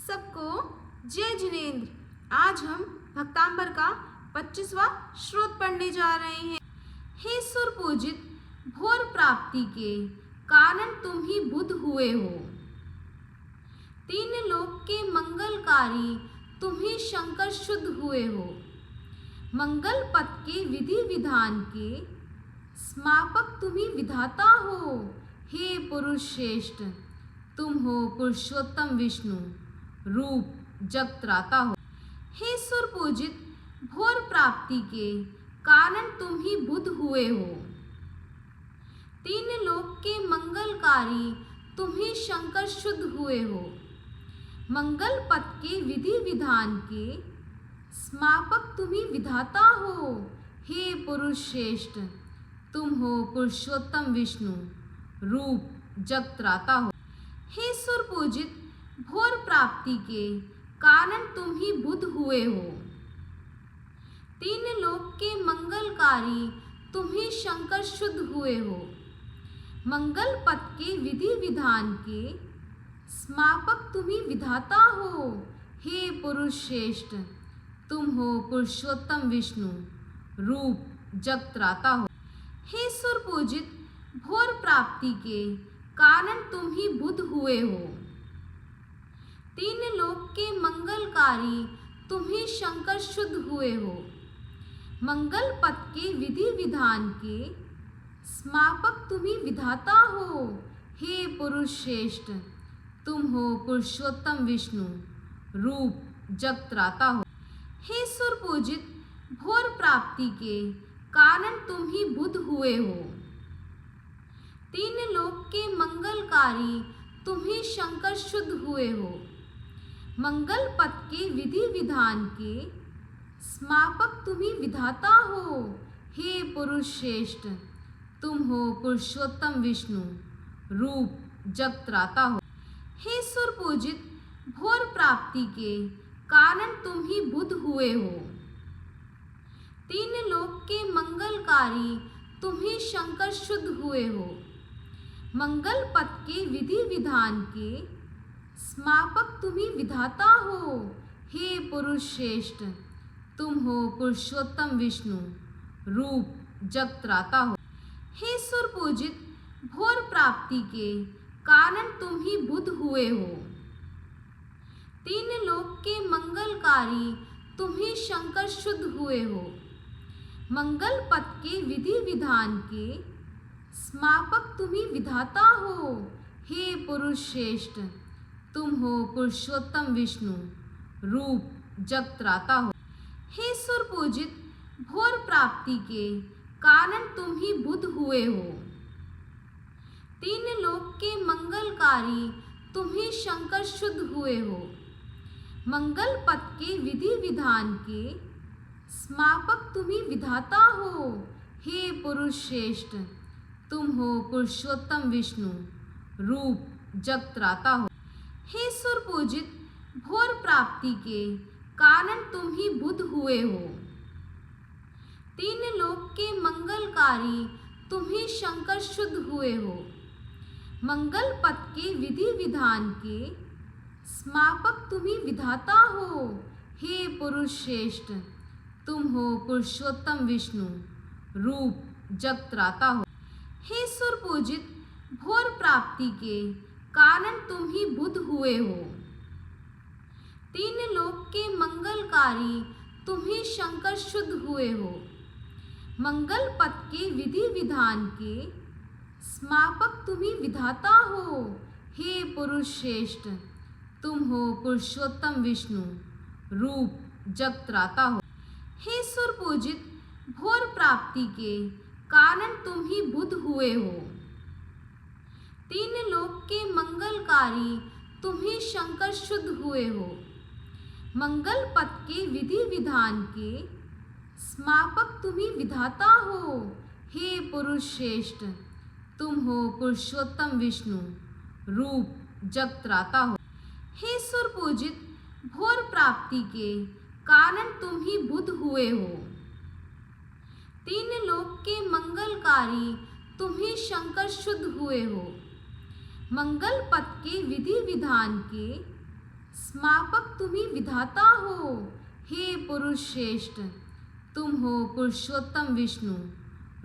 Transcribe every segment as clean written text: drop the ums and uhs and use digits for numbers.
सबको जय जिनेन्द्र। आज हम भक्तांबर का 25वां श्लोक पढ़ने जा रहे हैं। हे सुर पूजित भोर प्राप्ति के कारण तुम ही बुध हुए हो। तीन लोक के मंगलकारी तुम ही शंकर शुद्ध हुए हो। मंगल पथ के विधि विधान के समापक तुम ही विधाता हो। हे पुरुष श्रेष्ठ तुम हो पुरुषोत्तम विष्णु रूप जग त्राता हो। हे सुर पूजित भोर प्राप्ति के कारण तुम ही बुध हुए हो। तीन लोक के मंगलकारी तुम ही शंकर शुद्ध हुए हो। मंगल पथ के विधि विधान के समापक तुम ही विधाता हो। हे पुरुष श्रेष्ठ तुम हो पुरुषोत्तम विष्णु रूप जग त्राता हो। हे सुर पूजित भोर प्राप्ति के कारण तुम ही बुध हुए हो। तीन लोक के मंगलकारी तुम ही शंकर शुद्ध हुए हो। मंगल पथ के विधि विधान के समापक तुम ही विधाता हो। हे पुरुष श्रेष्ठ तुम हो पुरुषोत्तम विष्णु रूप जग त्राता हो। हे सुर पूजित भोर प्राप्ति के कारण तुम ही बुध हुए हो। तीन लोक के मंगलकारी तुम ही शंकर शुद्ध हुए हो। मंगल पथ के विधि विधान के समापक तुम ही विधाता हो। हे पुरुष श्रेष्ठ तुम हो पुरुषोत्तम विष्णु रूप जग त्राता हो। हे सुर पूजित भोर प्राप्ति के कारण तुम ही बुध हुए हो। तीन लोक के मंगलकारी तुम ही शंकर शुद्ध हुए हो। मंगल पथ के विधि विधान के समापक तुम ही विधाता हो। हे पुरुष श्रेष्ठ तुम हो पुरुषोत्तम विष्णु रूप जग त्राता हो। हे सुर पूजित भोर प्राप्ति के कारण तुम ही बुध हुए हो। तीन लोक के मंगलकारी तुम ही शंकर शुद्ध हुए हो। मंगल पथ के विधि विधान के समापक तुम ही विधाता हो। हे पुरुष श्रेष्ठ तुम हो पुरुषोत्तम विष्णु रूप जग त्राता हो। हे सुर पूजित भोर प्राप्ति के कारण तुम ही बुध हुए हो। तीन लोक के मंगलकारी तुम ही शंकर शुद्ध हुए हो। मंगल पथ के विधि विधान के समापक तुम ही विधाता हो। हे पुरुष श्रेष्ठ तुम हो पुरुषोत्तम विष्णु रूप जग त्राता हो। हे सुर पूजित भोर प्राप्ति के कारण तुम ही बुध हुए हो। तीन लोक के मंगलकारी तुम ही शंकर शुद्ध हुए हो। मंगल पथ के विधि विधान के समापक तुम ही विधाता हो। हे पुरुष श्रेष्ठ तुम हो पुरुषोत्तम विष्णु रूप जग त्राता हो। हे सुर पूजित भोर प्राप्ति के कारण तुम ही बुध हुए हो। तीन लोक के मंगलकारी तुम ही शंकर शुद्ध हुए हो। मंगल पथ के विधि विधान के समापक तुम ही विधाता हो। हे पुरुष श्रेष्ठ तुम हो पुरुषोत्तम विष्णु रूप जग त्राता हो। हे सुर पूजित भोर प्राप्ति के कारण तुम ही बुध हुए हो। तीन लोक के मंगलकारी तुम ही शंकर शुद्ध हुए हो। मंगल पथ के विधि विधान के समापक तुम ही विधाता हो। हे पुरुष श्रेष्ठ तुम हो पुरुषोत्तम विष्णु रूप जग त्राता हो। हे सुर पूजित भोर प्राप्ति के कारण तुम ही बुध हुए हो। तीन लोक के मंगलकारी तुम ही शंकर शुद्ध हुए हो। मंगल पथ के विधि विधान के समापक तुम ही विधाता हो। हे पुरुष श्रेष्ठ तुम हो पुरुषोत्तम विष्णु रूप जग त्राता हो। हे सुर पूजित भोर प्राप्ति के कारण तुम ही बुध हुए हो। तीन लोक के मंगलकारी तुम ही शंकर शुद्ध हुए हो। मंगल पथ के विधि विधान के स्मापक तुम्ही विधाता हो, हे पुरुष श्रेष्ठ। तुम हो पुरुषोत्तम विष्णु,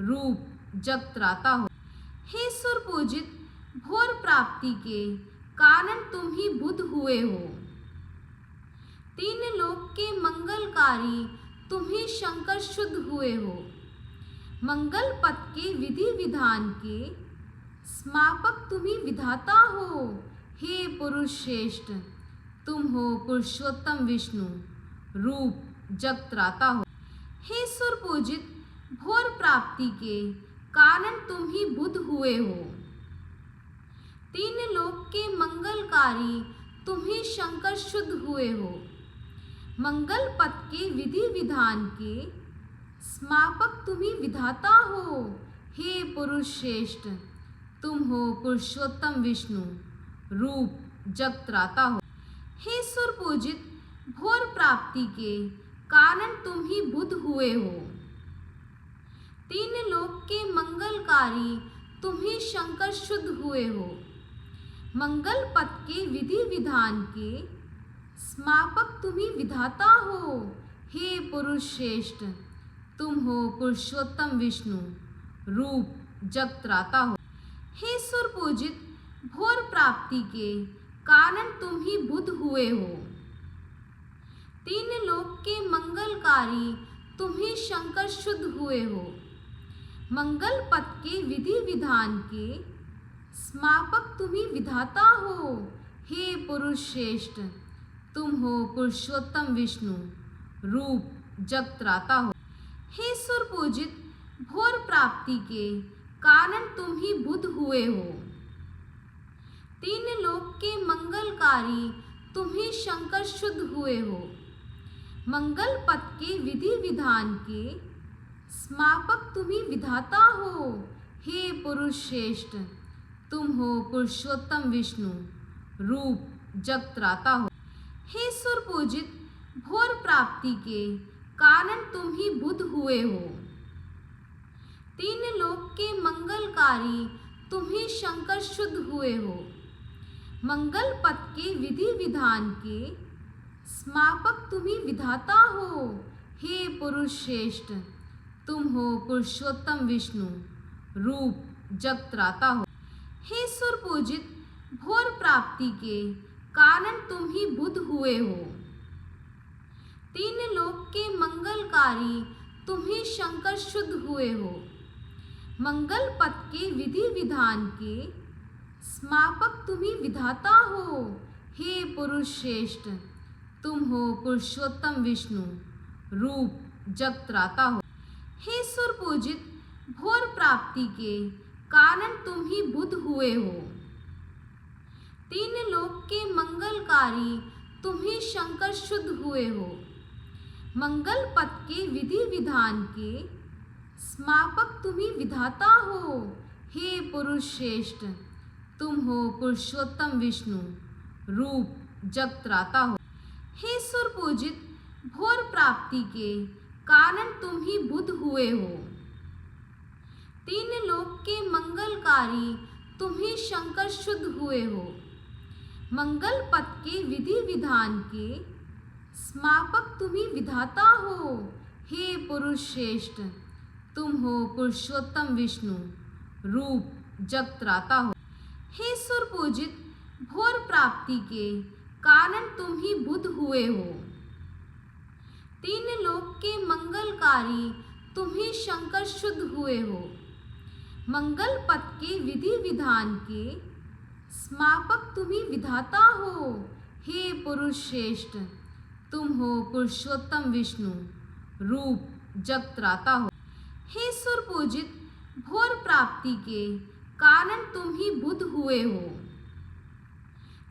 रूप जग त्राता हो। हे सुर पूजित, भोर प्राप्ति के कारण तुम ही बुद्ध हुए हो। तीन लोक के मंगलकारी तुम ही शंकर शुद्ध हुए हो। मंगल पथ के विधि विधान के स्मापक तुम ही विधाता हो, हे पुरुष श्रेष्ठ। तुम हो पुरुषोत्तम विष्णु, रूप जग त्राता हो। हे सुर पूजित, भोर प्राप्ति के कारण तुम ही बुद्ध हुए हो। तीन लोक के मंगलकारी तुम ही शंकर शुद्ध हुए हो। मंगल पथ के विधि विधान के स्मापक तुम ही विधाता हो, हे पुरुष श्रेष्ठ। तुम हो पुरुषोत्तम विष्णु, रूप जग त्राता हो। हे सुर पूजित, भोर प्राप्ति के कारण तुम ही बुद्ध हुए हो। तीन लोक के मंगलकारी तुम ही शंकर शुद्ध हुए हो। मंगल पथ के विधि विधान के स्मापक तुम ही विधाता हो, हे पुरुष श्रेष्ठ। तुम हो पुरुषोत्तम विष्णु, रूप जग त्राता हो। हे सुर पूजित, भोर प्राप्ति के कारण तुम ही बुद्ध हुए हो। तीन लोक के मंगलकारी तुम ही शंकर शुद्ध हुए हो। मंगल पथ के विधि विधान के स्मापक तुम ही विधाता हो, हे पुरुष श्रेष्ठ। तुम हो पुरुषोत्तम विष्णु, रूप जग त्राता हो। हे सुर पूजित, भोर प्राप्ति के कारण तुम ही बुद्ध हुए हो। तीन लोक के मंगलकारी तुम ही शंकर शुद्ध हुए हो। मंगल पथ के विधि विधान के स्मापक तुम ही विधाता हो, हे पुरुष श्रेष्ठ। तुम हो पुरुषोत्तम विष्णु, रूप जग त्राता हो। हे सुर पूजित, भोर प्राप्ति के कारण तुम ही बुद्ध हुए हो। तीन लोक के मंगलकारी तुम ही शंकर शुद्ध हुए हो। मंगल पथ के विधि विधान के स्मापक तुम ही विधाता हो, हे पुरुष श्रेष्ठ। तुम हो पुरुषोत्तम विष्णु, रूप जग त्राता हो। हे सुर पूजित, भोर प्राप्ति के कारण तुम ही बुद्ध हुए हो। तीन लोक के मंगलकारी तुम ही शंकर शुद्ध हुए हो। मंगल पथ के विधि विधान के स्मापक तुम ही विधाता हो, हे पुरुष श्रेष्ठ। तुम हो पुरुषोत्तम विष्णु, रूप जग त्राता हो। हे सुर पूजित, भोर प्राप्ति के कारण तुम ही बुद्ध हुए हो। तीन लोक के मंगलकारी तुम ही शंकर शुद्ध हुए हो। मंगल पथ के विधि विधान के स्मापक तुम ही विधाता हो, हे पुरुष श्रेष्ठ। तुम हो पुरुषोत्तम विष्णु, रूप जग त्राता हो। हे सुर पूजित, भोर प्राप्ति के कारण तुम ही बुद्ध हुए हो। तीन लोक के मंगलकारी तुम ही शंकर शुद्ध हुए हो। मंगल पथ के विधि विधान के स्मापक तुम ही विधाता हो, हे पुरुष श्रेष्ठ। तुम हो पुरुषोत्तम विष्णु, रूप जग त्राता हो। हे सुर पूजित, भोर प्राप्ति के कारण तुम ही बुद्ध हुए हो। तीन लोक के मंगलकारी तुम ही शंकर शुद्ध हुए हो। मंगल पथ के विधि विधान के स्मापक तुम ही विधाता हो, हे पुरुष श्रेष्ठ। तुम हो पुरुषोत्तम विष्णु, रूप जग त्राता हो। हे सुर पूजित, भोर प्राप्ति के कारण तुम ही बुद्ध हुए हो।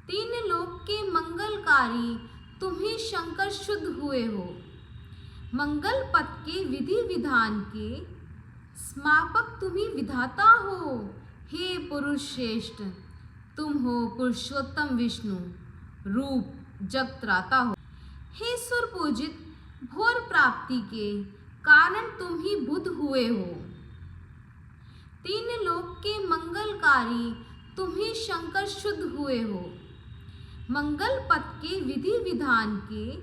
तीन लोक के मंगलकारी तुम ही शंकर शुद्ध हुए हो। मंगल पथ के विधि विधान के स्मापक तुम ही विधाता हो, हे पुरुष श्रेष्ठ। तुम हो पुरुषोत्तम विष्णु, रूप जग त्राता हो। हे सुर पूजित, भोर प्राप्ति के कारण तुम ही बुद्ध हुए हो। तीन लोक के मंगलकारी तुम ही शंकर शुद्ध हुए हो। मंगल पथ के विधि विधान के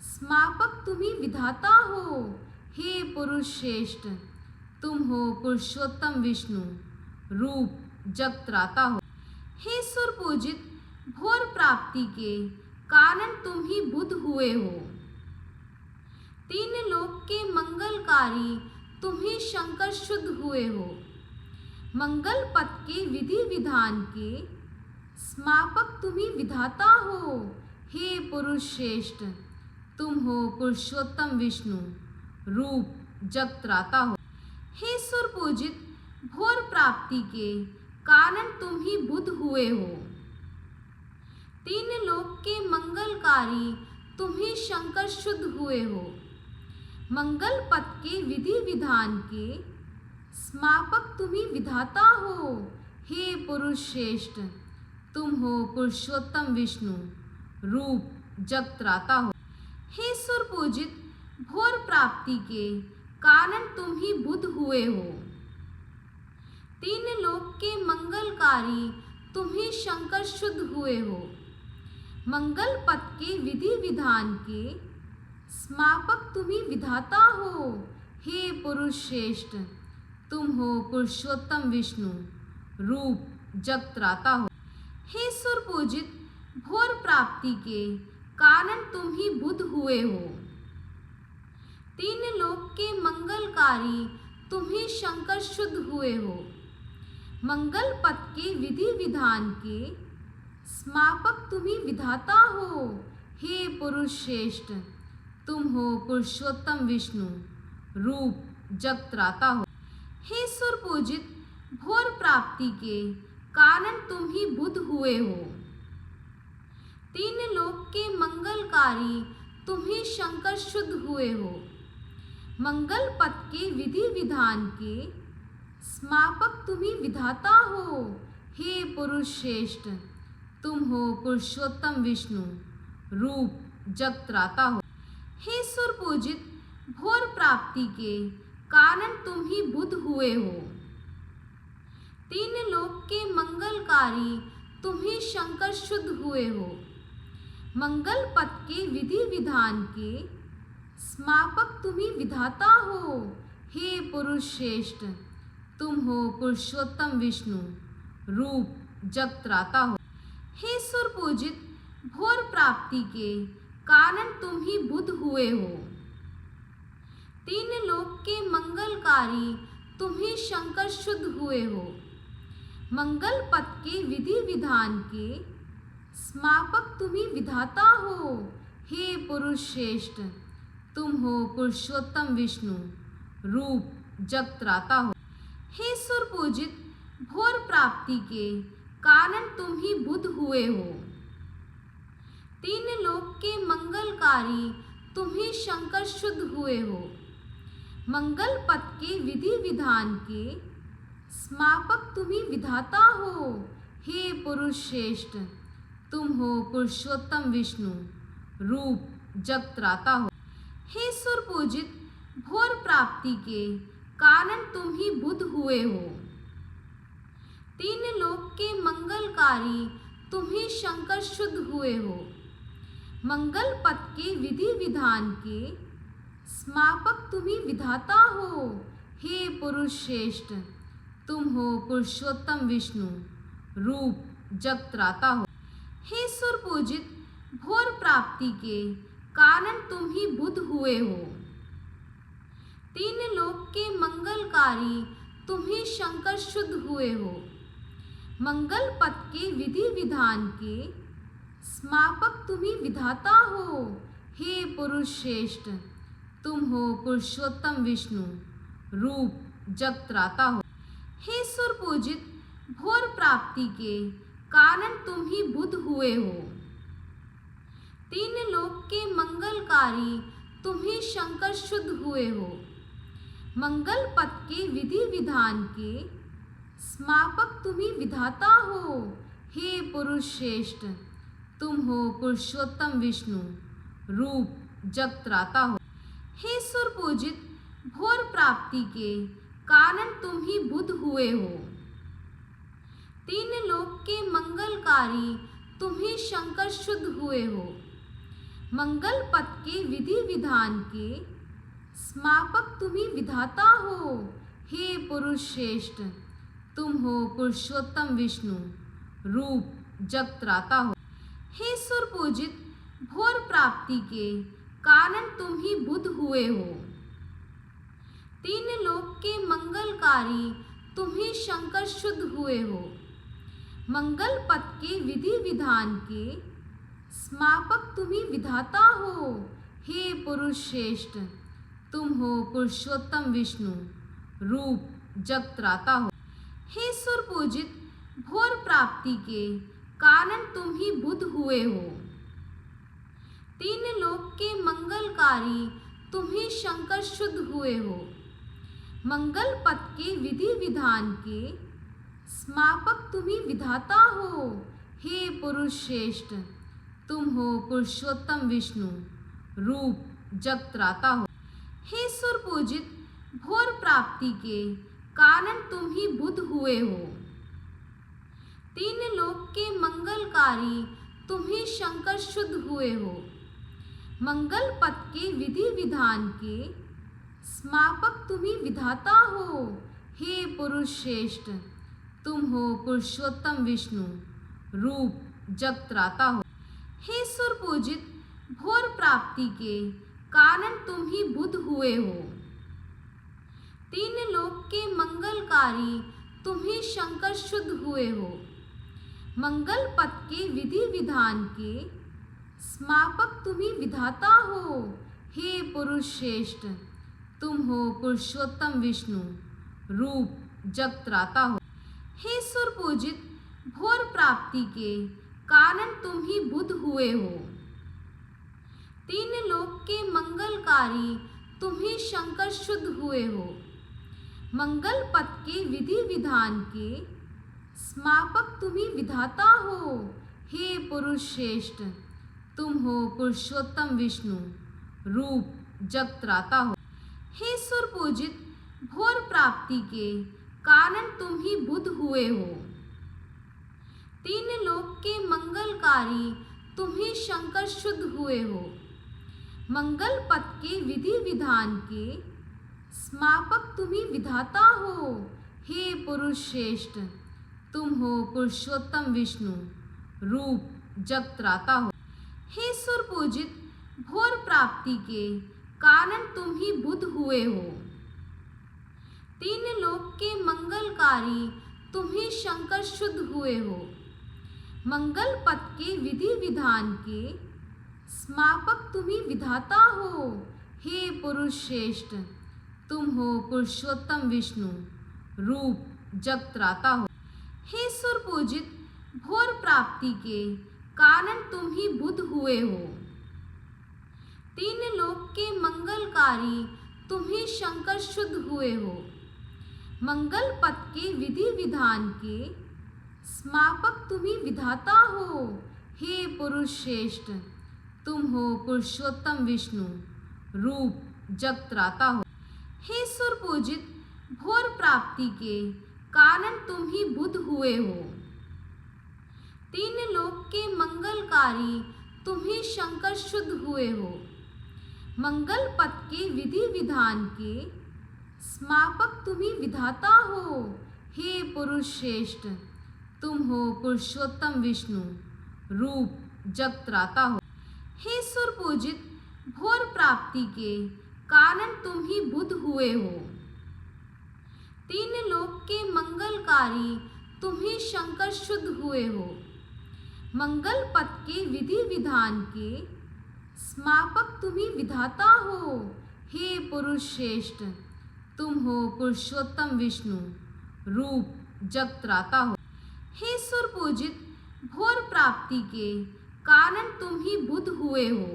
स्मापक तुम्ही विधाता हो। हे पुरुष श्रेष्ठ, तुम हो पुरुषोत्तम विष्णु, रूप जग त्राता हो। हे सुर पूजित, भोर प्राप्ति के कारण तुम ही बुध हुए हो। तीन लोक के मंगलकारी तुम ही शंकर शुद्ध हुए हो। मंगल पथ के विधि विधान के स्मापक तुम ही विधाता हो। हे पुरुष श्रेष्ठ, तुम हो पुरुषोत्तम विष्णु, रूप जग त्राता हो। हे सुर पूजित, भोर प्राप्ति के कारण तुम ही बुध हुए हो। तीन लोक के मंगलकारी तुम ही शंकर शुद्ध हुए हो। मंगल पथ के विधि विधान के स्मापक तुम ही विधाता हो। हे पुरुष श्रेष्ठ, तुम हो पुरुषोत्तम विष्णु, रूप जग त्राता हो। हे सुर पूजित, भोर प्राप्ति के कारण तुम ही बुध हुए हो। तीन लोक के मंगलकारी तुम ही शंकर शुद्ध हुए हो। मंगल पथ के विधि विधान के स्मापक तुम ही विधाता हो। हे पुरुष श्रेष्ठ, तुम हो पुरुषोत्तम विष्णु, रूप जग त्राता हो। हे सुर पूजित, भोर प्राप्ति के कारण तुम ही बुध हुए हो। तीन लोक के मंगलकारी तुम ही शंकर शुद्ध हुए हो। मंगल पथ के विधि विधान के स्मापक तुम ही विधाता हो। हे पुरुष श्रेष्ठ, तुम हो पुरुषोत्तम विष्णु, रूप जग त्राता हो। हे सुर पूजित, भोर प्राप्ति के कारण तुम ही बुध हुए हो। तीन लोक के मंगलकारी तुम ही शंकर शुद्ध हुए हो। मंगल पथ के विधि विधान के स्मापक तुम ही विधाता हो। हे पुरुष श्रेष्ठ, तुम हो पुरुषोत्तम विष्णु, रूप जग त्राता हो। हे सुर पूजित, भोर प्राप्ति के कारण तुम ही बुध हुए हो। तीन लोक के मंगलकारी तुम ही शंकर शुद्ध हुए हो। मंगल पथ के विधि विधान के स्मापक तुम ही विधाता हो। हे पुरुष श्रेष्ठ, तुम हो पुरुषोत्तम विष्णु, रूप जग त्राता हो। हे सुर पूजित, भोर प्राप्ति के कारण तुम ही बुध हुए हो। तीन लोक के मंगलकारी तुम ही शंकर शुद्ध हुए हो। मंगल पथ के विधि विधान के स्मापक तुम ही विधाता हो। हे पुरुष श्रेष्ठ, तुम हो पुरुषोत्तम विष्णु, रूप जग त्राता हो। हे सुर पूजित, भोर प्राप्ति के कारण तुम ही बुध हुए हो। तीन लोक के मंगलकारी तुम ही शंकर शुद्ध हुए हो। मंगल पथ के विधि विधान के स्मापक तुम ही विधाता हो। हे पुरुष श्रेष्ठ, तुम हो पुरुषोत्तम विष्णु, रूप जग त्राता हो। हे सुर पूजित, भोर प्राप्ति के कारण तुम ही बुध हुए हो। तीन लोक के मंगलकारी तुम ही शंकर शुद्ध हुए हो। मंगल पथ के विधि विधान के स्मापक तुम ही विधाता हो। हे पुरुष श्रेष्ठ, तुम हो पुरुषोत्तम विष्णु, रूप जग त्राता हो। हे सुर पूजित, भोर प्राप्ति के कारण तुम ही बुध हुए हो। तीन लोक के मंगलकारी तुम ही शंकर शुद्ध हुए हो। मंगल पथ के विधि विधान के स्मापक तुम ही विधाता हो। हे पुरुष श्रेष्ठ, तुम हो पुरुषोत्तम विष्णु, रूप जग त्राता हो। हे सुर पूजित, भोर प्राप्ति के कारण तुम ही बुध हुए हो। तीन लोक के मंगलकारी तुम ही शंकर शुद्ध हुए हो। मंगल पथ के विधि विधान के स्मापक तुम ही विधाता हो। हे पुरुष श्रेष्ठ, तुम हो पुरुषोत्तम विष्णु, रूप जग त्राता हो। हे सुर पूजित, भोर प्राप्ति के कारण तुम ही बुध हुए हो। तीन लोक के मंगलकारी तुम ही शंकर शुद्ध हुए हो। मंगल पथ के विधि विधान के स्मापक तुम ही विधाता हो। हे पुरुष श्रेष्ठ, तुम हो पुरुषोत्तम विष्णु, रूप जग त्राता हो। हे सुर पूजित, भोर प्राप्ति के कारण तुम ही बुद्ध हुए हो। तीन लोक के मंगलकारी तुम ही शंकर शुद्ध हुए हो। मंगल पथ के विधि विधान के स्मापक तुम ही विधाता हो। हे पुरुष श्रेष्ठ, तुम हो पुरुषोत्तम विष्णु, रूप जग त्राता हो। हे सुर पूजित, भोर प्राप्ति के कारण तुम ही बुद्ध हुए हो। तीन लोक के मंगलकारी तुम ही शंकर शुद्ध हुए हो। मंगल पथ के विधि विधान के स्मापक तुम ही विधाता हो। हे पुरुष श्रेष्ठ, तुम हो पुरुषोत्तम विष्णु, रूप जग त्राता हो। हे सुर पूजित, भोर प्राप्ति के कारण तुम ही बुद्ध हुए हो। तीन लोक के मंगलकारी तुम ही शंकर शुद्ध हुए हो। मंगल पथ के विधि विधान के स्मापक तुम ही विधाता हो। हे पुरुष श्रेष्ठ, तुम हो पुरुषोत्तम विष्णु, रूप जग त्राता हो। हे सुर पूजित, भोर प्राप्ति के कारण तुम ही बुद्ध हुए हो। तीन लोक के मंगलकारी तुम ही शंकर शुद्ध हुए हो। मंगल पथ के विधि विधान के स्मापक तुम ही विधाता हो। हे पुरुष श्रेष्ठ, तुम हो पुरुषोत्तम विष्णु, रूप जग त्राता हो। हे सुर पूजित, भोर प्राप्ति के कारण तुम ही बुद्ध हुए हो। तीन लोक के मंगलकारी तुम ही शंकर शुद्ध हुए हो। मंगल पथ के विधि विधान के स्मापक तुम ही विधाता हो। हे पुरुष श्रेष्ठ, तुम हो पुरुषोत्तम विष्णु, रूप जग त्राता हो। हे सुर पूजित, भोर प्राप्ति के कारण तुम ही बुद्ध हुए हो। तीन लोक के मंगलकारी तुम ही शंकर शुद्ध हुए हो। मंगल पथ के विधि विधान के स्मापक तुम ही विधाता हो। हे पुरुष श्रेष्ठ, तुम हो पुरुषोत्तम विष्णु, रूप जग त्राता हो। हे सुर पूजित, भोर प्राप्ति के कारण तुम ही बुद्ध हुए हो। तीन लोक के मंगलकारी तुम ही शंकर शुद्ध हुए हो। मंगल पथ के विधि विधान के स्मापक तुम ही विधाता हो। हे पुरुष श्रेष्ठ, तुम हो पुरुषोत्तम विष्णु, रूप जग त्राता हो। हे सुर पूजित, भोर प्राप्ति के कारण तुम ही बुद्ध हुए हो। तीन लोक के मंगलकारी तुम ही शंकर शुद्ध हुए हो। मंगल पथ के विधि विधान के स्मापक तुम ही विधाता हो। हे पुरुष श्रेष्ठ, तुम हो पुरुषोत्तम विष्णु, रूप जग त्राता हो। हे सुर पूजित, भोर प्राप्ति के कारण तुम ही बुद्ध हुए हो। तीन लोक के मंगलकारी तुम ही शंकर शुद्ध हुए हो। मंगल पथ के विधि विधान के स्मापक तुम ही विधाता हो। हे पुरुष श्रेष्ठ, तुम हो पुरुषोत्तम विष्णु, रूप जग त्राता हो। हे सुर पूजित, भोर प्राप्ति के कारण तुम ही बुद्ध हुए हो। तीन लोक के मंगलकारी तुम ही शंकर शुद्ध हुए हो। मंगल पथ के विधि विधान के स्मापक तुम ही विधाता हो। हे पुरुष श्रेष्ठ, तुम हो पुरुषोत्तम विष्णु, रूप जग त्राता हो। हे सुर पूजित, भोर प्राप्ति के कारण तुम ही बुद्ध हुए हो।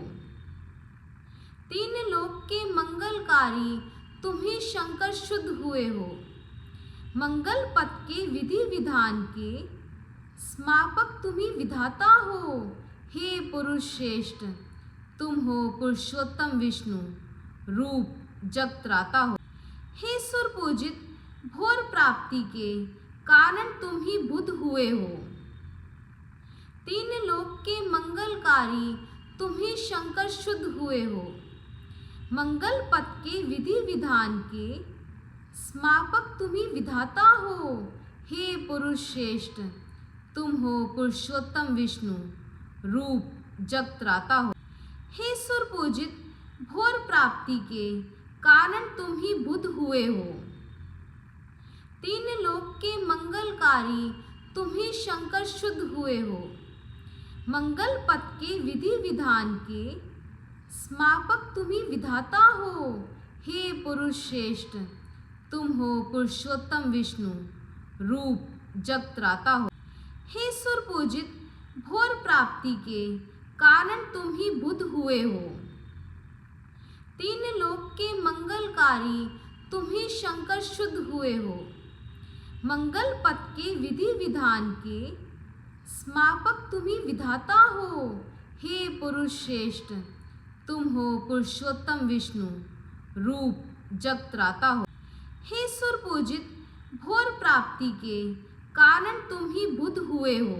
तीन लोक के मंगलकारी तुम ही शंकर शुद्ध हुए हो। मंगल पथ के विधि विधान के स्मापक तुम ही विधाता हो। हे पुरुष श्रेष्ठ, तुम हो पुरुषोत्तम विष्णु, रूप जग त्राता हो। हे सुर पूजित, भोर प्राप्ति के कारण तुम ही बुद्ध हुए हो। तीन लोक के मंगलकारी तुम ही शंकर शुद्ध हुए हो। मंगल पथ के विधि विधान के स्मापक तुम ही विधाता हो। हे पुरुष श्रेष्ठ, तुम हो पुरुषोत्तम विष्णु, रूप जग त्राता हो। हे सुर पूजित, भोर प्राप्ति के कारण तुम ही बुद्ध हुए हो। तीन लोक के मंगलकारी तुम ही शंकर शुद्ध हुए हो। मंगल पथ के विधि विधान के स्मापक तुम ही विधाता हो। हे पुरुष श्रेष्ठ, तुम हो पुरुषोत्तम विष्णु, रूप जग त्राता हो। हे सुर पूजित, भोर प्राप्ति के कारण तुम ही बुद्ध हुए हो। तीन लोक के मंगलकारी तुम ही शंकर शुद्ध हुए हो। मंगल पथ के विधि विधान के स्मापक तुम ही विधाता हो। हे पुरुष श्रेष्ठ, तुम हो पुरुषोत्तम विष्णु, रूप जग त्राता हो। हे सुर पूजित, भोर प्राप्ति के कारण तुम ही बुद्ध हुए हो।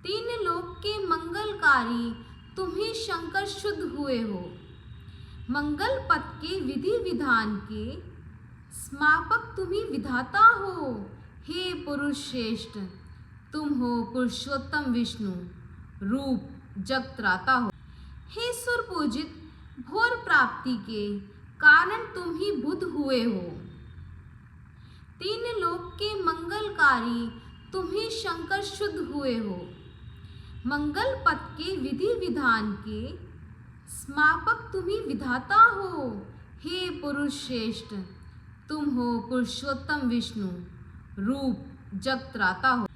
तीन लोक के मंगलकारी तुम ही शंकर शुद्ध हुए हो। मंगल पथ के विधि विधान के स्मापक तुम ही विधाता हो। हे पुरुष श्रेष्ठ, तुम हो पुरुषोत्तम विष्णु, रूप जग त्राता हो। हे सुर पूजित, भोर प्राप्ति के कारण तुम ही बुद्ध हुए हो। तीन लोक के मंगलकारी तुम ही शंकर शुद्ध हुए हो। मंगल पथ के विधि विधान के स्मापक तुम ही विधाता हो। हे पुरुष श्रेष्ठ, तुम हो पुरुषोत्तम विष्णु, रूप जग त्राता हो।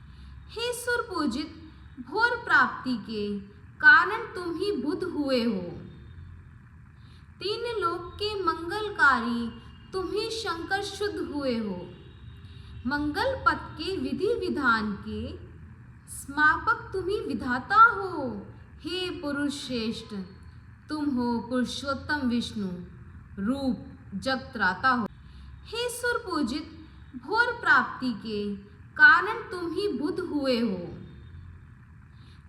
हे सुर पूजित, भोर प्राप्ति के कारण तुम ही बुद्ध हुए हो। तीन लोक के मंगलकारी तुम ही शंकर शुद्ध हुए हो। मंगल पथ के विधि विधान के स्मापक तुम ही विधाता हो। हे पुरुष श्रेष्ठ, तुम हो पुरुषोत्तम विष्णु, रूप जग त्राता हो। हे सुर पूजित, भोर प्राप्ति के कारण तुम ही बुद्ध हुए हो।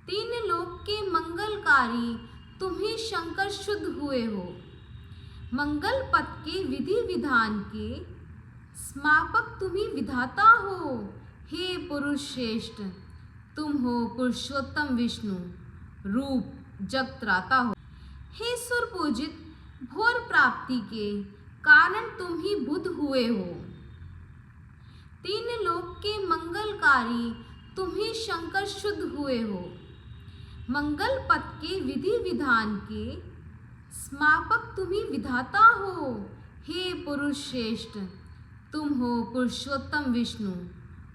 तीन लोक के मंगलकारी तुम ही शंकर शुद्ध हुए हो। मंगल पथ के विधि विधान के स्मापक तुम ही विधाता हो। हे पुरुष श्रेष्ठ, तुम हो पुरुषोत्तम विष्णु, रूप जग त्राता हो। हे सुर पूजित, भोर प्राप्ति के कारण तुम ही बुद्ध हुए हो। तीन लोक के मंगलकारी तुम ही शंकर शुद्ध हुए हो। मंगल पथ के विधि विधान के स्मापक तुम ही विधाता हो। हे पुरुष श्रेष्ठ, तुम हो पुरुषोत्तम विष्णु,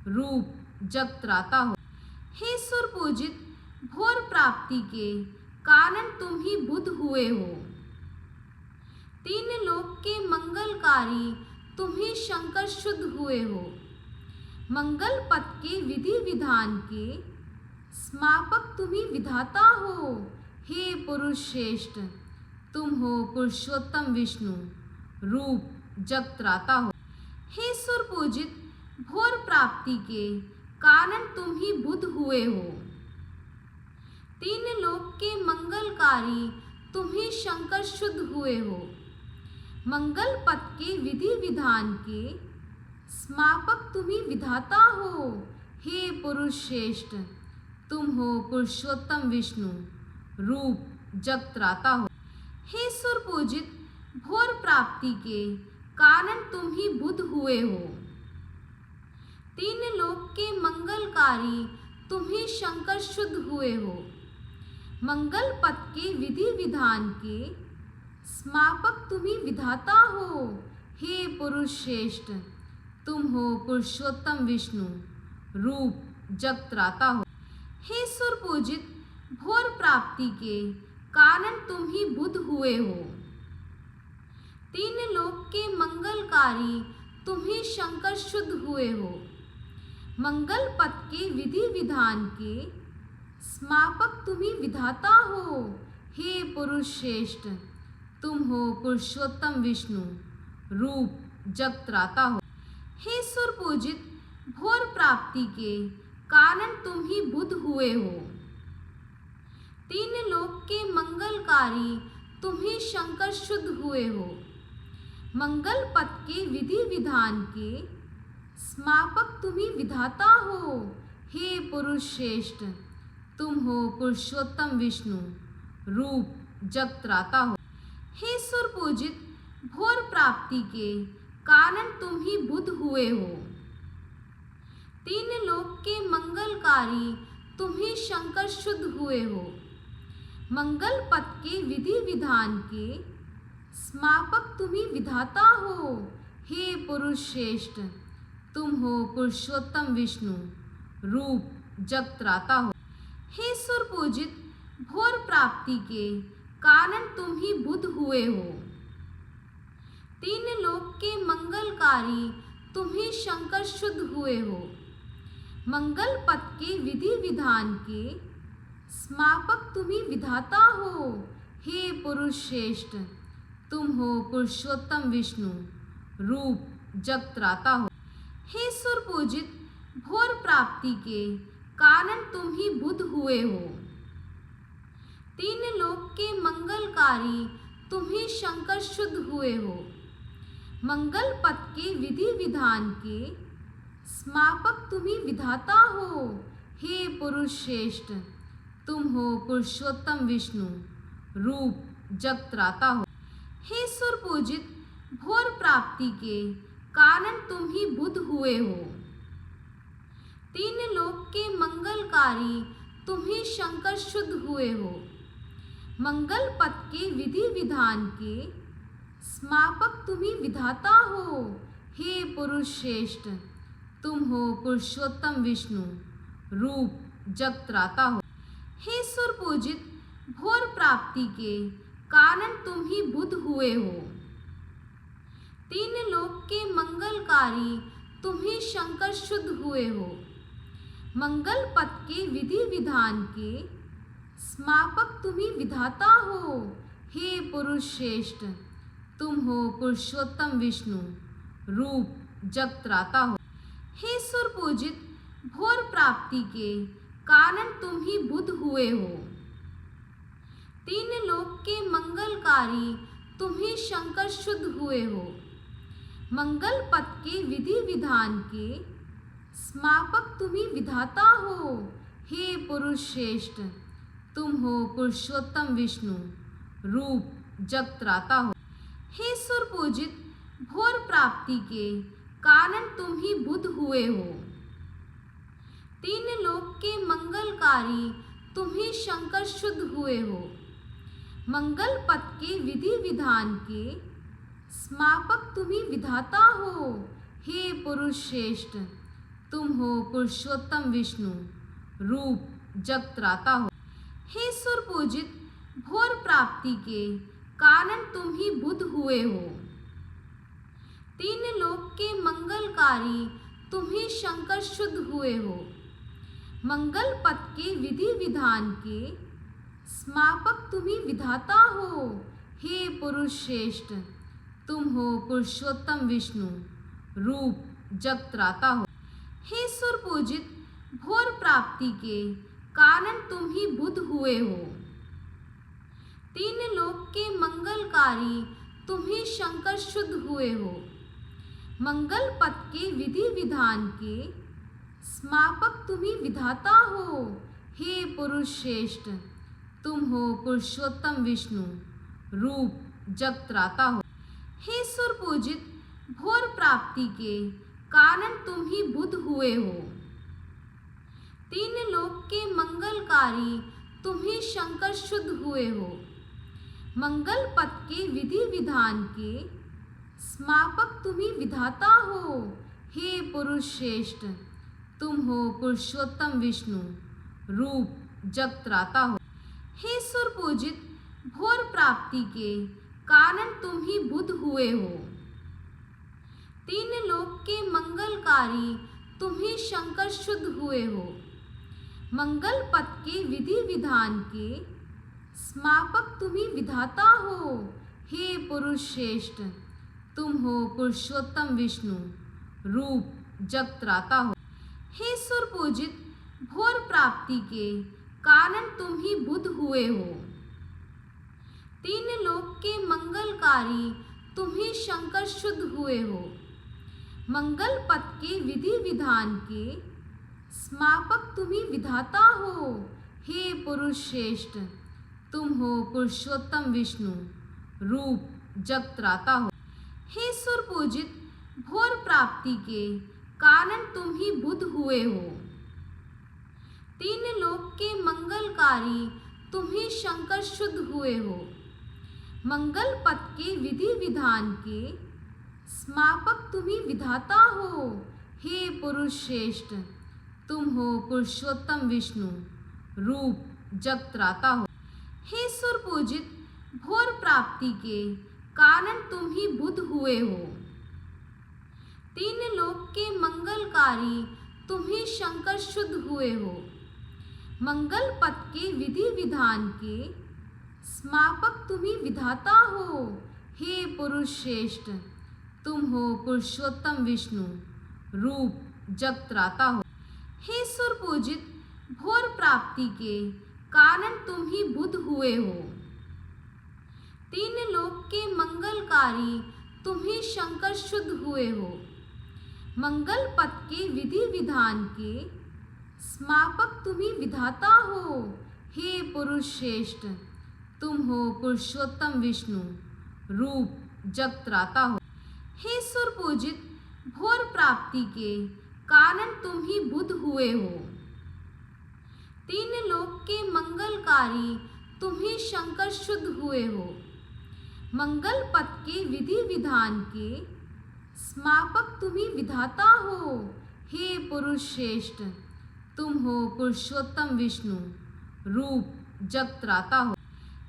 रूप जग त्राता हो। हे सुर पूजित, भोर प्राप्ति के कारण तुम ही बुद्ध हुए हो। तीन लोक के मंगलकारी तुम ही शंकर शुद्ध हुए हो। मंगल पथ के विधि विधान के स्मापक तुम ही विधाता हो। हे पुरुष श्रेष्ठ, तुम हो पुरुषोत्तम विष्णु, रूप जग त्राता हो। हे सुर पूजित, भोर प्राप्ति के कारण तुम ही बुद्ध हुए हो। तीन लोक के मंगलकारी तुम ही शंकर शुद्ध हुए हो। मंगल पथ के विधि विधान के स्मापक तुम ही विधाता हो। हे पुरुष श्रेष्ठ, तुम हो पुरुषोत्तम विष्णु, रूप जग त्राता हो। हे सुर पूजित, भोर प्राप्ति के कारण तुम ही बुद्ध हुए हो। तीन लोक के मंगलकारी तुम ही शंकर शुद्ध हुए हो। मंगल पथ के विधि विधान के स्मापक तुम ही विधाता हो। हे पुरुष श्रेष्ठ, तुम हो पुरुषोत्तम विष्णु, रूप जग त्राता हो। हे सुर पूजित, भोर प्राप्ति के कारण तुम ही बुद्ध हुए हो। तीन लोक के मंगलकारी तुम ही शंकर शुद्ध हुए हो। मंगल पथ के विधि विधान के स्मापक तुम ही विधाता हो। हे पुरुष श्रेष्ठ, तुम हो पुरुषोत्तम विष्णु, रूप जग त्राता हो। हे सुर पूजित, भोर प्राप्ति के कारण तुम ही बुद्ध हुए हो। तीन लोक के मंगलकारी तुम ही शंकर शुद्ध हुए हो। मंगल पथ के विधि विधान के स्मापक तुम ही विधाता हो। हे पुरुष श्रेष्ठ, तुम हो पुरुषोत्तम विष्णु, रूप जगत्राता हो। हे सुर पूजित, भोर प्राप्ति के कारण तुम ही बुद्ध हुए हो। तीन लोक के मंगलकारी तुम ही शंकर शुद्ध हुए हो। मंगल पथ के विधि विधान के स्मापक तुम ही विधाता हो। हे पुरुष श्रेष्ठ, तुम हो पुरुषोत्तम विष्णु, रूप जगत्राता हो। हे सुर पूजित, भोर प्राप्ति के कारण तुम ही बुद्ध हुए हो। तीन लोक के मंगलकारी तुम ही शंकर शुद्ध हुए हो। मंगल पथ के विधि विधान के स्मापक तुम ही विधाता हो। हे पुरुष श्रेष्ठ, तुम हो पुरुषोत्तम विष्णु, रूप जगत्राता हो। हे सुर पूजित, भोर प्राप्ति के कारण तुम ही बुद्ध हुए हो। तीन लोक के मंगलकारी तुम ही शंकर शुद्ध हुए हो। मंगल पथ के विधि विधान के स्मापक तुम ही विधाता हो। हे पुरुष श्रेष्ठ, तुम हो पुरुषोत्तम विष्णु, रूप जगत्राता हो। हे सुर पूजित, भोर प्राप्ति के कारण तुम ही बुद्ध हुए हो। तीन लोक के मंगलकारी तुम ही शंकर शुद्ध हुए हो। मंगल पथ के विधि विधान के स्मापक तुम ही विधाता हो। हे पुरुष श्रेष्ठ, तुम हो पुरुषोत्तम विष्णु, रूप जगत्राता हो। हे सुर पूजित, भोर प्राप्ति के कारण तुम ही बुद्ध हुए हो। तीन लोक के मंगलकारी तुम ही शंकर शुद्ध हुए हो। मंगल पथ के विधि विधान के स्मापक तुम ही विधाता हो। हे पुरुष श्रेष्ठ, तुम हो पुरुषोत्तम विष्णु, रूप जगत्राता हो। हे सुर पूजित, भोर प्राप्ति के कारण तुम ही बुद्ध हुए हो। तीन लोक के मंगलकारी तुम ही शंकर शुद्ध हुए हो। मंगल पथ के विधि विधान के स्मापक तुम ही विधाता हो। हे पुरुष श्रेष्ठ, तुम हो पुरुषोत्तम विष्णु, रूप जगत्राता हो। हे सुर पूजित, भोर प्राप्ति के कारण तुम ही बुद्ध हुए हो। तीन लोक के मंगलकारी तुम ही शंकर शुद्ध हुए हो। मंगल पथ के विधि विधान के स्मापक तुम ही विधाता हो। हे पुरुष श्रेष्ठ, तुम हो पुरुषोत्तम विष्णु, रूप जगत्राता हो। हे सुर पूजित, भोर प्राप्ति के कारण तुम ही बुद्ध हुए हो। तीन लोक के मंगलकारी तुम ही शंकर शुद्ध हुए हो। मंगल पथ के विधि विधान के स्मापक तुम ही विधाता हो। हे पुरुष श्रेष्ठ, तुम हो पुरुषोत्तम विष्णु, रूप जगत्राता हो। हे सुर पूजित, भोर प्राप्ति के कारण तुम ही बुद्ध हुए हो। तीन लोक के मंगलकारी तुम ही शंकर शुद्ध हुए हो। मंगल पथ के विधि विधान के स्मापक तुम ही विधाता हो। हे पुरुष श्रेष्ठ, तुम हो पुरुषोत्तम विष्णु, रूप जगत्राता हो। हे सुर पूजित, भोर प्राप्ति के कारण तुम ही बुद्ध हुए हो। तीन लोक के मंगलकारी तुम ही शंकर शुद्ध हुए हो। मंगल पथ के विधि विधान के स्मापक तुम ही विधाता हो। हे पुरुष श्रेष्ठ, तुम हो पुरुषोत्तम विष्णु, रूप जगत्राता हो। हे सुर पूजित, भोर प्राप्ति के कारण तुम ही बुद्ध हुए हो। तीन लोक के मंगलकारी तुम ही शंकर शुद्ध हुए हो। मंगल पथ के विधि विधान के स्मापक तुम ही विधाता हो। हे पुरुष श्रेष्ठ, तुम हो पुरुषोत्तम विष्णु, रूप जगत्राता हो। हे सुर पूजित, भोर प्राप्ति के कारण तुम ही बुध हुए हो। तीन लोक के मंगलकारी तुम ही शंकर शुद्ध हुए हो। मंगल पथ के विधि विधान के स्मापक तुम ही विधाता हो। हे पुरुष श्रेष्ठ, तुम हो पुरुषोत्तम विष्णु, रूप जग त्राता हो। हे सुर पूजित, भोर प्राप्ति के कारण तुम ही बुध हुए हो। तीन लोक के मंगलकारी तुम ही शंकर शुद्ध हुए हो। मंगल पथ के विधि विधान के स्मापक तुम ही विधाता हो। हे पुरुष श्रेष्ठ, तुम हो पुरुषोत्तम विष्णु, रूप जग त्राता हो। हे सुर पूजित, भोर प्राप्ति के कारण तुम ही बुध हुए हो। तीन लोक के मंगलकारी तुम ही शंकर शुद्ध हुए हो। मंगल पथ के विधि विधान के स्मापक तुम ही विधाता हो। हे पुरुष श्रेष्ठ, तुम हो पुरुषोत्तम विष्णु, रूप जग त्राता हो। हे सुर पूजित, भोर प्राप्ति के कारण तुम ही बुध हुए हो। तीन लोक के मंगलकारी तुम ही शंकर शुद्ध हुए हो। मंगल पथ के विधि विधान के स्मापक तुम ही विधाता हो। हे पुरुष श्रेष्ठ, तुम हो पुरुषोत्तम विष्णु, रूप जग त्राता हो। हे सुर पूजित, भोर प्राप्ति के कारण तुम ही बुध हुए हो। तीन लोक के मंगलकारी तुम ही शंकर शुद्ध हुए हो। मंगल पथ के विधि विधान के स्मापक तुम ही विधाता हो। हे पुरुष श्रेष्ठ, तुम हो पुरुषोत्तम विष्णु, रूप जग त्राता हो।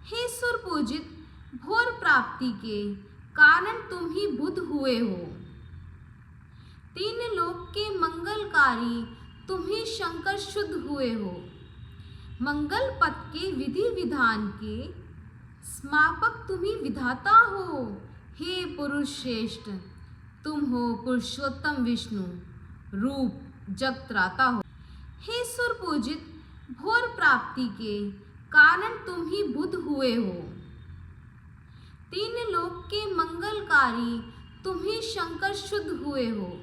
हे सुर पूजित, भोर प्राप्ति के कारण तुम ही बुध हुए हो। तीन लोक के मंगलकारी तुम ही शंकर शुद्ध हुए हो। मंगल पथ के विधि विधान के स्मापक तुम ही विधाता हो। हे पुरुष श्रेष्ठ, तुम हो पुरुषोत्तम विष्णु, रूप जग त्राता हो। हे सुर पूजित, भोर प्राप्ति के कारण तुम ही बुध हुए हो। तीन लोक के मंगलकारी तुम ही शंकर शुद्ध हुए हो।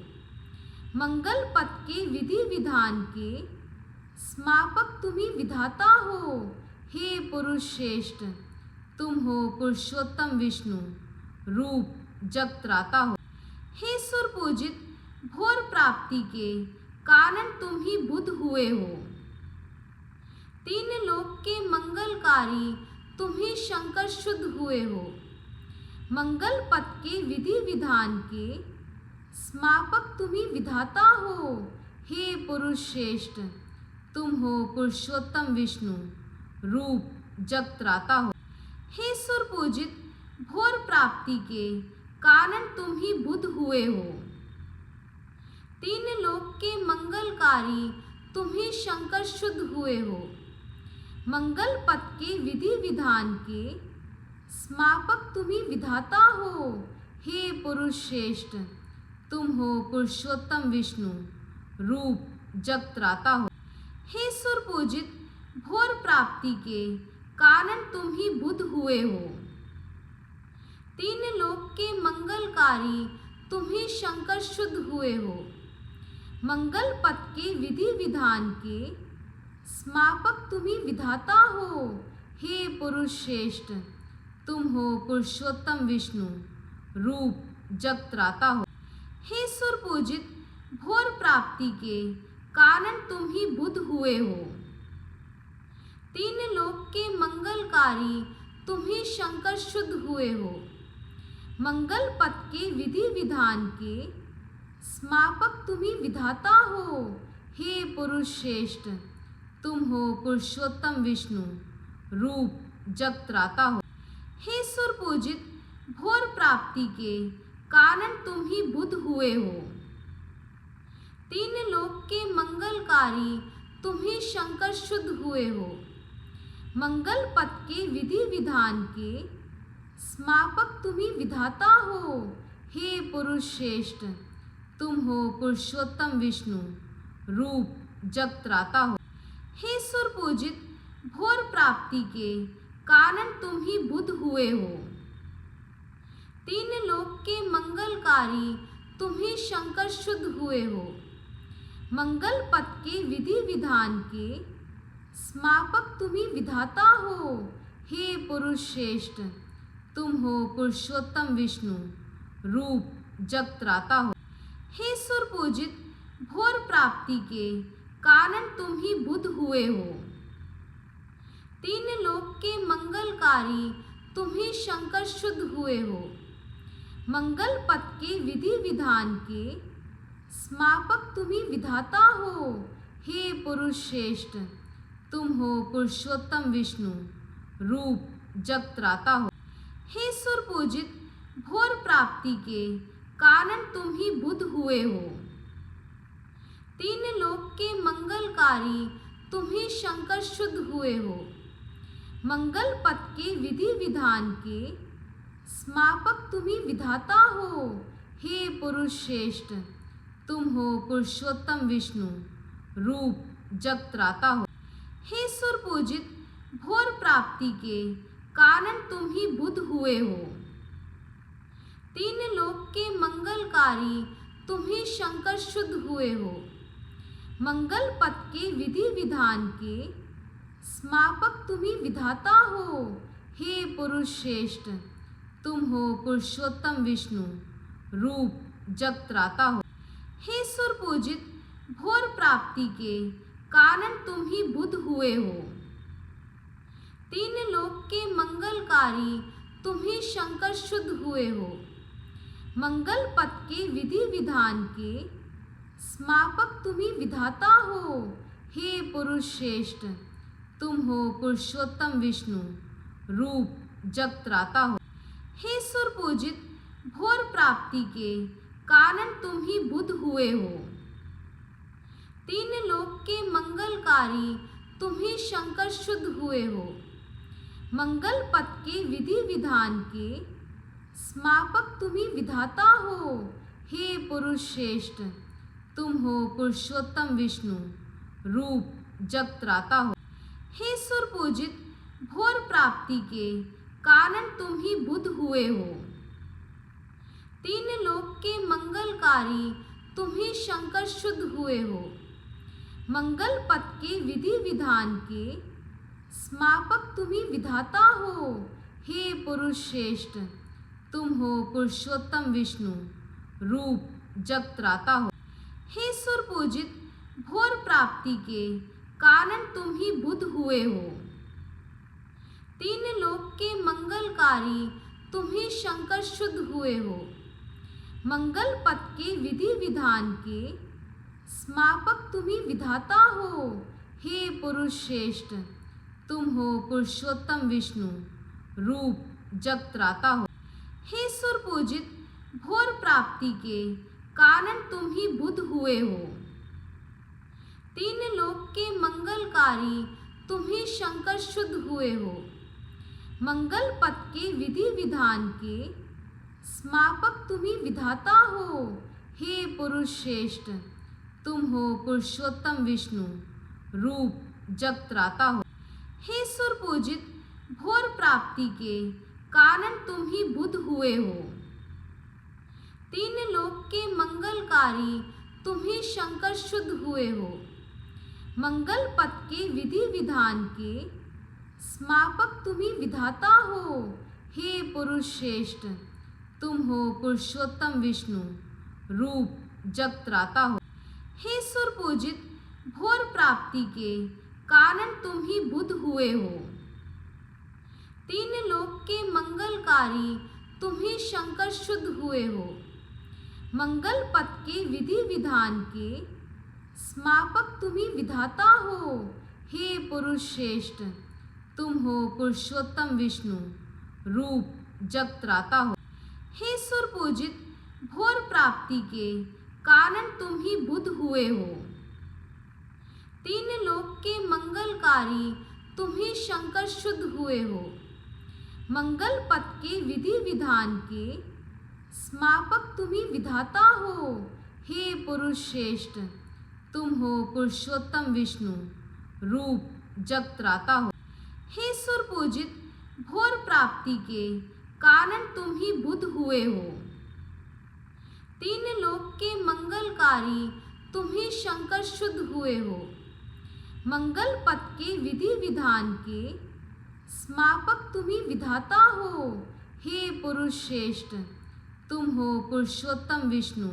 मंगल पथ के विधि विधान के स्मापक तुम ही विधाता हो। हे पुरुष श्रेष्ठ, तुम हो पुरुषोत्तम विष्णु, रूप जग त्राता हो। हे सुर पूजित, भोर प्राप्ति के कारण तुम ही बुध हुए हो। तीन लोक के मंगलकारी तुम ही शंकर शुद्ध हुए हो। मंगल पथ के विधि विधान के स्मापक तुम ही विधाता हो। हे पुरुष श्रेष्ठ, तुम हो पुरुषोत्तम विष्णु, रूप जग त्राता हो। हे सुर पूजित, भोर प्राप्ति के कारण तुम ही बुध हुए हो। तीन लोक के मंगलकारी तुम ही शंकर शुद्ध हुए हो। मंगल पथ के विधि विधान के स्मापक तुम ही विधाता हो। हे पुरुष श्रेष्ठ, तुम हो पुरुषोत्तम विष्णु, रूप जग त्राता हो। हे सुर पूजित, भोर प्राप्ति के कारण तुम ही बुध हुए हो। तीन लोक के मंगलकारी तुम ही शंकर शुद्ध हुए हो। मंगल पथ के विधि विधान के स्मापक तुम ही विधाता हो। हे पुरुष श्रेष्ठ, तुम हो पुरुषोत्तम विष्णु, रूप जग त्राता हो। हे सुर पूजित, भोर प्राप्ति के कारण तुम ही बुध हुए हो। तीन लोक के मंगलकारी तुम ही शंकर शुद्ध हुए हो। मंगल पथ के विधि विधान के स्मापक तुम ही विधाता हो। हे पुरुष श्रेष्ठ, तुम हो पुरुषोत्तम विष्णु, रूप जग त्राता हो। हे सुर पूजित, भोर प्राप्ति के कारण तुम ही बुध हुए हो। तीन लोक के मंगलकारी तुम ही शंकर शुद्ध हुए हो। मंगल पथ के विधि विधान के स्मापक तुम ही विधाता हो। हे पुरुष श्रेष्ठ, तुम हो पुरुषोत्तम विष्णु, रूप जग त्राता हो। सुर पूजित भोर प्राप्ति के कारण तुम ही बुद्ध हुए हो। तीन लोक के मंगलकारी तुम ही शंकर शुद्ध हुए हो। मंगल पथ के विधि विधान के स्मापक तुम ही विधाता हो। हे पुरुष श्रेष्ठ, तुम हो पुरुषोत्तम विष्णु, रूप जगत्राता हो। हे सुर पूजित भोर प्राप्ति के कारण तुम ही बुद्ध हुए हो। तीन लोक के मंगलकारी तुम ही शंकर शुद्ध हुए हो। मंगल पथ के विधि विधान के स्मापक तुम ही विधाता हो। हे पुरुष श्रेष्ठ, तुम हो पुरुषोत्तम विष्णु, रूप जगत्राता हो। हे सुर पूजित भोर प्राप्ति के कारण तुम ही बुद्ध हुए हो। तीन लोक के मंगलकारी तुम ही शंकर शुद्ध हुए हो। मंगल पथ के विधि विधान के स्मापक तुम ही विधाता हो। हे पुरुष श्रेष्ठ, तुम हो पुरुषोत्तम विष्णु, रूप जगत्राता हो। हे सुर पूजित भोर प्राप्ति के कारण तुम ही बुद्ध हुए हो। तीन लोक के मंगलकारी तुम ही शंकर शुद्ध हुए हो। मंगल पथ के विधि विधान के स्मापक तुम ही विधाता हो। हे पुरुष श्रेष्ठ, तुम हो पुरुषोत्तम विष्णु, रूप जगत्राता हो। हे सुर पूजित भोर प्राप्ति के कारण तुम ही बुद्ध हुए हो। तीन लोक के मंगलकारी तुम ही शंकर शुद्ध हुए हो। मंगल पथ के विधि विधान के स्मापक तुम ही विधाता हो। हे पुरुष श्रेष्ठ, तुम हो पुरुषोत्तम विष्णु, रूप जगत्राता हो। हे सुर पूजित भोर प्राप्ति के कारण तुम ही बुद्ध हुए हो। तीन लोक के मंगलकारी तुम ही शंकर शुद्ध हुए हो। मंगल पथ के विधि विधान के स्मापक तुम ही विधाता हो। हे पुरुष श्रेष्ठ, तुम हो पुरुषोत्तम विष्णु, रूप जगत्राता हो। हे सुर पूजित भोर प्राप्ति के कारण तुम ही बुद्ध हुए हो। तीन लोक के मंगलकारी तुम ही शंकर शुद्ध हुए हो। मंगल पथ के विधि विधान के स्मापक तुम ही विधाता हो। हे पुरुष श्रेष्ठ, तुम हो पुरुषोत्तम विष्णु, रूप जगत्राता हो। हे सुर पूजित भोर प्राप्ति के कारण तुम ही बुद्ध हुए हो। तीन लोक के मंगलकारी तुम ही शंकर शुद्ध हुए हो। मंगल पथ के विधि विधान के स्मापक तुम ही विधाता हो। हे पुरुष श्रेष्ठ, तुम हो पुरुषोत्तम विष्णु, रूप जगत्राता हो। हे सुर पूजित भोर प्राप्ति के कारण तुम ही बुद्ध हुए हो। तीन लोक के मंगलकारी तुम ही शंकर शुद्ध हुए हो। मंगल पथ के विधि विधान के स्मापक तुम ही विधाता हो। हे पुरुष श्रेष्ठ, तुम हो पुरुषोत्तम विष्णु, रूप जगत्राता हो। हे सुर पूजित भोर प्राप्ति के कारण तुम ही बुद्ध हुए हो। तीन लोक के मंगलकारी तुम ही शंकर शुद्ध हुए हो। मंगल पथ के विधि विधान के स्मापक तुम ही विधाता हो। हे पुरुष श्रेष्ठ, तुम हो पुरुषोत्तम विष्णु, रूप जगत्राता हो। हे सुर पूजित भोर प्राप्ति के कारण तुम ही बुद्ध हुए हो। तीन लोक के मंगलकारी तुम ही शंकर शुद्ध हुए हो। मंगल पथ के विधि विधान के स्मापक तुम ही विधाता हो। हे पुरुष श्रेष्ठ, तुम हो पुरुषोत्तम विष्णु, रूप जगत्राता हो। हे सुर पूजित भोर प्राप्ति के कारण तुम ही बुद्ध हुए हो। तीन लोक के मंगलकारी तुम ही शंकर शुद्ध हुए हो। मंगल पथ के विधि विधान के स्मापक तुम ही विधाता हो। हे पुरुष श्रेष्ठ, तुम हो पुरुषोत्तम विष्णु, रूप जग त्राता हो। हे सुर पूजित भोर प्राप्ति के कारण तुम ही बुध हुए हो। तीन लोक के मंगलकारी तुम ही शंकर शुद्ध हुए हो। मंगल पथ के विधि विधान के स्मापक तुम ही विधाता हो। हे पुरुष श्रेष्ठ तुम हो पुरुषोत्तम विष्णु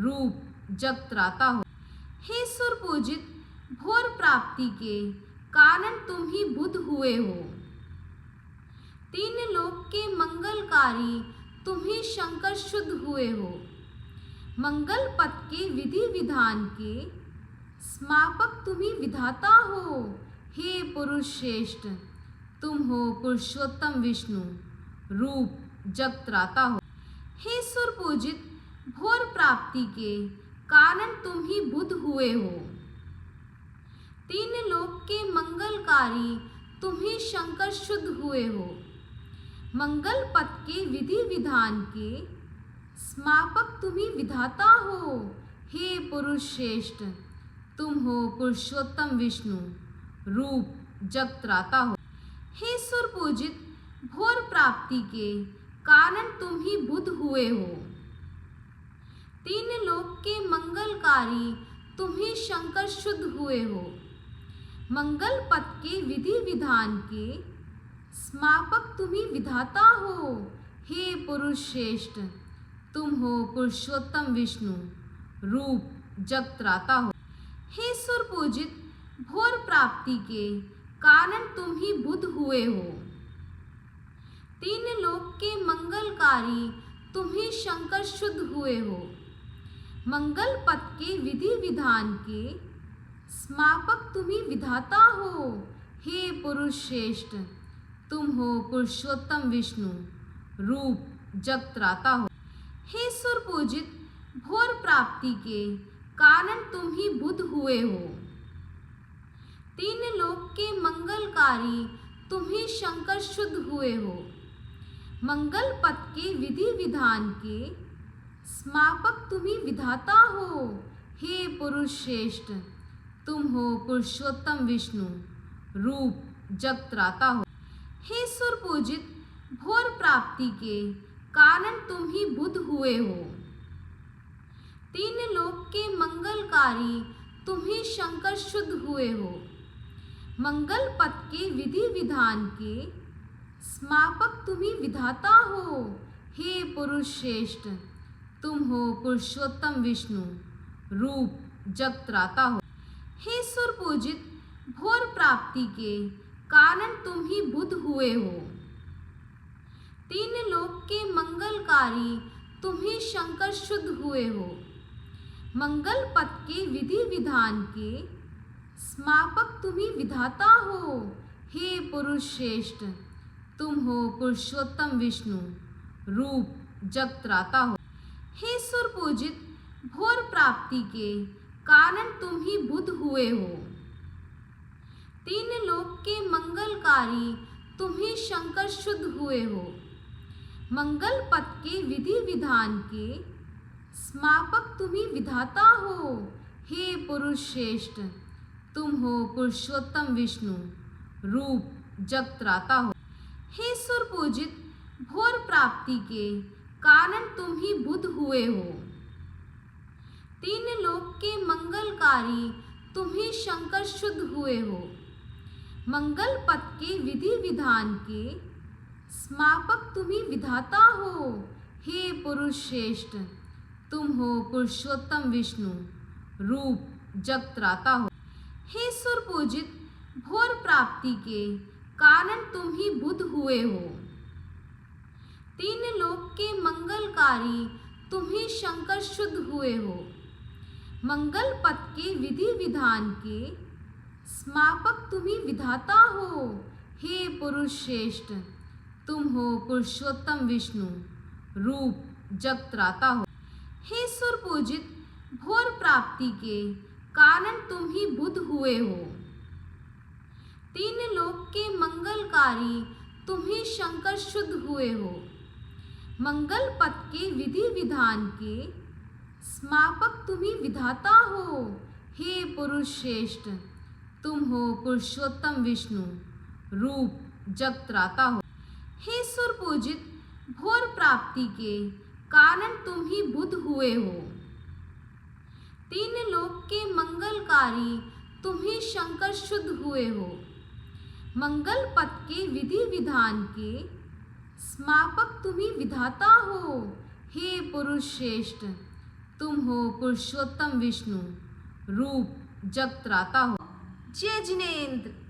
रूप जग त्राता हो। हे सुर पूजित भोर प्राप्ति के कारण तुम ही बुध हुए हो। तीन लोक के मंगलकारी तुम ही शंकर शुद्ध हुए हो। मंगल पथ के विधि विधान के स्मापक तुम ही विधाता हो। हे पुरुष श्रेष्ठ तुम हो पुरुषोत्तम विष्णु रूप जग त्राता हो। हे सुर पूजित भोर प्राप्ति के कारण तुम ही बुध हुए हो। तीन लोक के मंगलकारी तुम ही शंकर शुद्ध हुए हो। मंगल पथ के विधि विधान के स्मापक तुम ही विधाता हो। हे पुरुष श्रेष्ठ तुम हो पुरुषोत्तम विष्णु रूप जग त्राता हो। हे सुर पूजित भोर प्राप्ति के कारण तुम ही बुध हुए हो। तीन लोक के मंगलकारी तुम ही शंकर शुद्ध हुए हो। मंगल पथ के विधि विधान के स्मापक तुम ही विधाता हो। हे पुरुष श्रेष्ठ तुम हो पुरुषोत्तम विष्णु रूप जग त्राता हो। हे सुर पूजित भोर प्राप्ति के कारण तुम ही बुध हुए हो। तीन लोक के मंगलकारी तुम ही शंकर शुद्ध हुए हो। मंगल पथ के विधि विधान के स्मापक तुम ही विधाता हो। हे पुरुष श्रेष्ठ तुम हो पुरुषोत्तम विष्णु रूप जग त्राता हो। हे सुर पूजित भोर प्राप्ति के कारण तुम ही बुध हुए हो। तीन लोक के मंगलकारी तुम ही शंकर शुद्ध हुए हो। मंगल पथ के विधि विधान के स्मापक तुम ही विधाता हो। हे पुरुष श्रेष्ठ तुम हो पुरुषोत्तम विष्णु रूप जग त्राता हो। हे सुर पूजित भोर प्राप्ति के कारण तुम ही बुध हुए हो। तीन लोक के मंगलकारी तुम ही शंकर शुद्ध हुए हो। मंगल पथ के विधि विधान के स्मापक तुम ही विधाता हो। हे पुरुष श्रेष्ठ तुम हो पुरुषोत्तम विष्णु रूप जग त्राता हो। हे सुर पूजित भोर प्राप्ति के कारण तुम ही बुध हुए हो। तीन लोक के मंगलकारी तुम ही शंकर शुद्ध हुए हो। मंगल पथ के विधि विधान के स्मापक तुम ही विधाता हो। हे पुरुष श्रेष्ठ तुम हो पुरुषोत्तम विष्णु रूप जग त्राता हो। हे सुर पूजित भोर प्राप्ति के कारण तुम ही बुध हुए हो। तीन लोक के मंगलकारी तुम ही शंकर शुद्ध हुए हो। मंगल पथ के विधि विधान के स्मापक तुम ही विधाता हो। हे पुरुष श्रेष्ठ तुम हो पुरुषोत्तम विष्णु रूप जग त्राता हो। हे सुर पूजित भोर प्राप्ति के कारण तुम ही बुध हुए हो। तीन लोक के मंगलकारी तुम ही शंकर शुद्ध हुए हो। मंगल पथ के विधि विधान के स्मापक तुम ही विधाता हो। हे पुरुष श्रेष्ठ तुम हो पुरुषोत्तम विष्णु रूप जग त्राता हो। हे सुर पूजित भोर प्राप्ति के कारण तुम ही बुध हुए हो। तीन लोक के मंगलकारी तुम ही शंकर शुद्ध हुए हो। मंगल पथ के विधि विधान के स्मापक तुम ही विधाता हो। हे पुरुष श्रेष्ठ तुम हो पुरुषोत्तम विष्णु रूप जग त्राता हो। हे सुर पूजित भोर प्राप्ति के कारण तुम ही बुध हुए हो। तीन लोक के मंगलकारी तुम ही शंकर शुद्ध हुए हो। मंगल पथ के विधि विधान के स्मापक तुम ही विधाता हो। हे पुरुष श्रेष्ठ तुम हो पुरुषोत्तम विष्णु, रूप जगत्राता हो। हे सुर पूजित, भोर प्राप्ति के कारण तुम ही बुद्ध हुए हो। तीन लोक के मंगलकारी तुम ही शंकर शुद्ध हुए हो। मंगल पथ के विधि विधान के स्मापक तुम ही विधाता हो। हे पुरुष श्रेष्ठ, तुम हो पुरुषोत्तम विष्णु, रूप जगत्राता हो। जय जिनेंद्र।